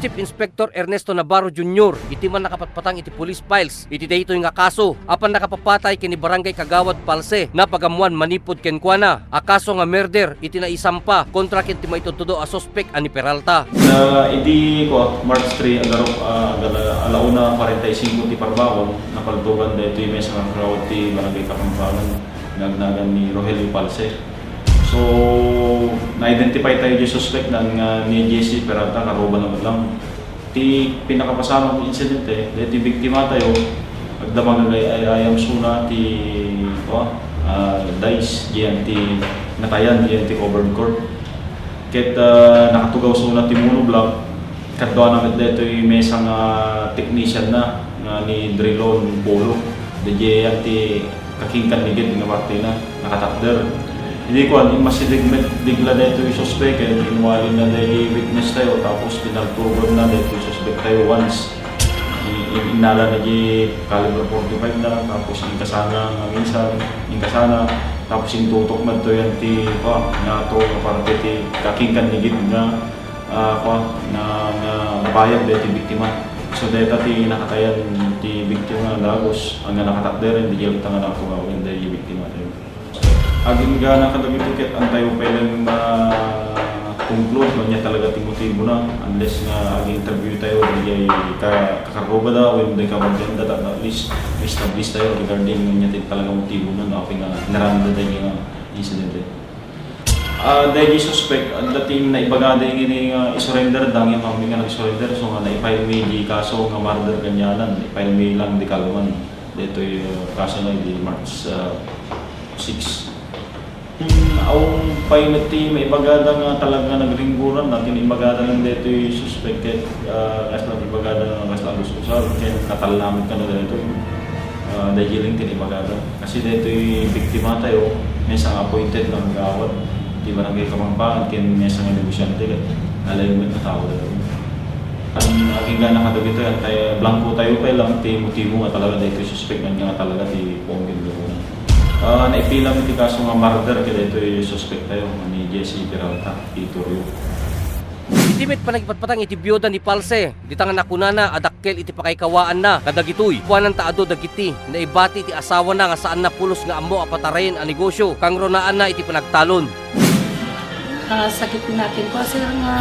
Chief Inspector Ernesto Navarro Jr. iti man nakapatpatang iti police files iti daytoy nga kaso apan nakapapatay kini Barangay Kagawad Palse na pagamuan manipod kenkwana akaso nga murder iti naisampa kontra ken ti maitutudo a suspect ani Peralta. Idi ko March 3 alauna 45 ti Parbaon napaldugan daytoy mesa nga crowd ti Barangay Kapampangan nagnagan ni Rogelio Palse. So, na-identify tayo yung suspect ng ni JC Peralta, karoba naman lang. Ti pinakapasama ng incident ti biktima tayo, agdamagagay ay ayam suna ti dice, diyan ti natayan, diyan ti covered court. Ket nakatugaw suna ti monoblock, kadwa namin dito yung mesang technician na ni Drilon Polo. Diyan ti kakingkan nigit nga parte na nakatakder. Hindi ko alam, bigla na ito yung suspect, inuwalin na yung witness tayo, tapos pinagtugon na ito yung suspect tayo once. Inala na yung caliber 45 na, tapos yung kasana nga minsan, tapos yung tutok na ito yan na ito, parang ito kakingkan nigit na nabayag na ito yung biktima. So dito ito nakatayan yung biktima na lagos, ang nakatakder, hindi yung tanga na kumawin na yung biktima tayo. Aging gana kadagit ang tayo pwedeng conclude niya talaga motibo na unless nga aging interview tayo hindi kakaroba daw when they come that at least establish tayo regarding niya talaga motibo na okay nga naramda din yung incident. Dahil suspect ang dating na ibagada yung isurrender dang yung kami nga nag-surrender so nga na-file may di kaso nga murder ganyanan i-file may lang di kalman dito yung kaso na di March 6. Ang paimati may ibagada nga talaga nagringguran natin ibagada lang dito yung suspected kasi ibagada lang kasi aluskusal kaya natalalaman ka na dito dahiling tin ibagada kasi dito yung biktima tayo may isang appointed ng gawad di Barangay Kapampangan kaya may isang negosyante nalayumin na tao dito ang aking gana kadagito yan blanco tayo pa lang ti motibo nga talaga dito yung suspect nga talaga ti Pongin Luna. Naipila mo ti kaso nga murder kaya ito yung suspect tayo ni Jesse Peralta, Itorio. Itimit panagpatpatang iti biyoda ni Palse, ditang nakunana adakkel iti pakaykawaan na kadagitoy. Kuanan taado dagiti na ibati iti asawa na nga saan na pulos nga ammo apatarayin ang negosyo kang ronaan na iti panagtalon. Sakit natin po sir nga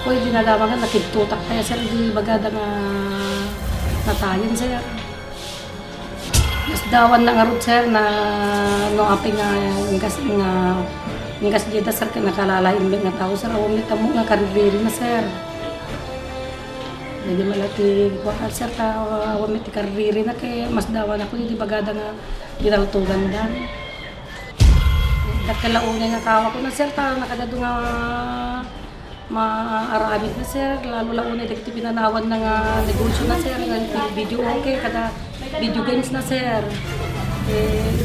ko'y dinadamangan nakitutak kaya sir di bagada nga natayan sir. Mas dawan na nga ron sir na no apay nga ingas dito sir kaya nakalalain nga tao sir awamit mo nga karibiri na sir. Hindi malati wakal sir ka awamit karibiri na kaya mas dawan ako hindi bagada nga ginaltugan dan. Dakalauna nga kawa ko na sir ta nakadado nga maaramid na sir, lalo lang una dito pinanawan ng negosyo na sir, video okay, kada video games na sir.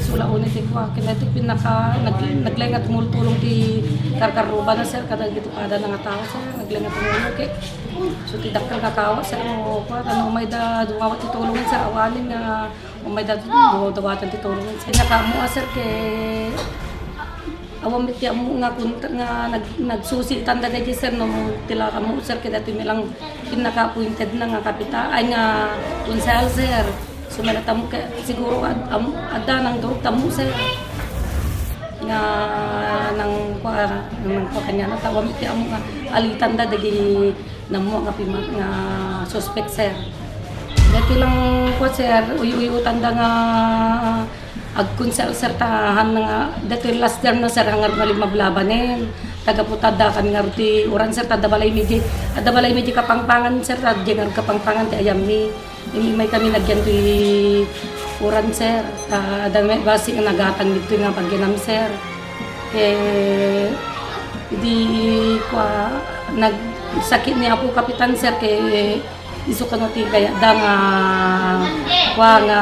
Sula una dito ko, kinatik naglengat tumultulong di karkaruba na sir, kada dito kada nga tao sir, naglengat tumulong okay. So tidak kakawa sir, ano may da dumawat titulungan sir, awanin nga may da dumawatan titulungan sir. Nakamuha sir kay awamit ya mo nga kunta nga nagsusi tanda dai sir no tila kamo sir kay dati milang pinaka-appointed na nga kapita ay nga konsehal sir sumalata mo kay siguro adda nang durog tamo sir nga nang kanya na awamit ya mo nga alitan da dagi namo nga pimat nga suspect sir dati lang ko sir uyu tanda nga agkunsel sir tahan nga dito last term na sir hangar nga mablabanen tagaputada kan nga ruti uran sir tada balay medyo kapangpangan sir tad jengar kapangpangan ti ayam ni may kami nagyan ti uran sir ada may basi nga nagatang dito nga pagginam sir di kwa nagsakit ni apo kapitan sir kay iso kano ti kaya da nga kwa nga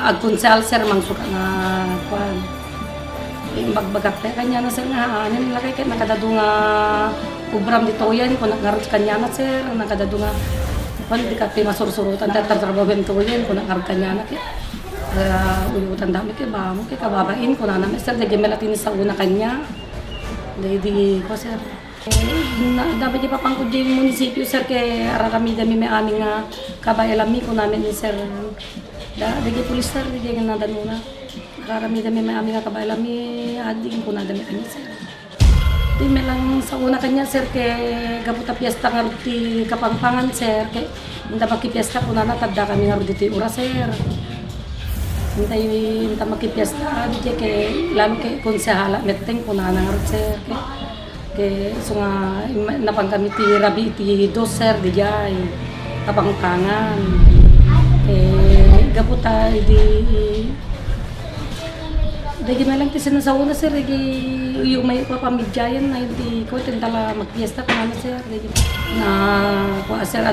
agkonsel sir mangsuka nga kwa bagbagak tayo kanya na sir nga anin nila kay nakadado nga ubram dito yan kung nagkaroon kanya na sir nakadado nga kung di ka masursurutan tatrababen to yan kung nagkaroon kanya na kaya uyutan dami kay ba mo kay kababain kung na namin sir di gemelatin sa una kanya di ko sir Dapat di papangkod yung munisipyo sir kay araramida mi may aming nga kabayalami ko namin ni sir. Dagi pulis sir, dagi nga nadan muna. Araramida mi may aming nga kabayalami, ading ko nadan kanya sir. Di may lang sa una kanya sir kay gabuta piyesta nga ruti kapangpangan sir kay hindi makipiyesta ko na natagda kami nga ruti ura sir. Hindi makipiyesta di kay lalo kay konsehala meteng ko na nga ruti sir kay so nga napangkamit ti rabi ti dos sir di jay kapangpangan gabuta di dagi na lang ti sinasauna sir dagi yung may papamidyayan na hindi ko tindala magpiesta ko na sir dagi na ko sir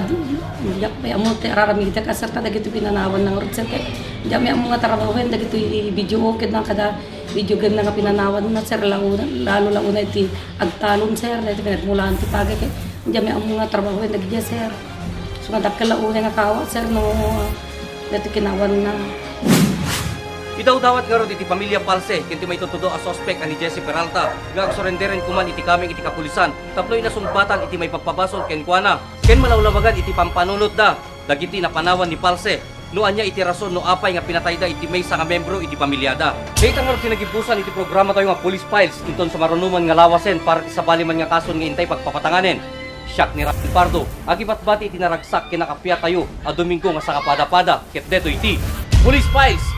yak may amo ti araramida ka sir dagi ti pinanawan ng rod sir kay diya may amo nga trabahoen dagi ti video okay na kada video game na nga pinanawan na sir lalo launa ti agtalon sir dagi pinagmulaan ti pagay kay diya may amo nga trabahoen dagi diya sir so madakkel launa nga kawa sir no dati kinawan na. Idaw-dawat nga ron iti pamilya Palse, kinti may tutudo a sospek ani Jesse Peralta. Nga surrenderen kuman iti kaming iti kapulisan. Taploy na sumbatan iti may pagpabasol ken kuana. Ken malawlawagan iti pampanunot da. Dagiti na panawan ni Palse. Noan niya iti rason no apay nga pinatay da iti may nga membro iti pamilyada. Dayta nga ron tinagibusan iti programa tayo nga police files inton sa marunuman nga lawasen para isabali man nga kason nga intay pagpapatanganen. Siyak ni Rafi Pardo, agibat bati iti naragsak kinakapya tayo a Domingo nga sa kapada-pada ket deto iti Police Files.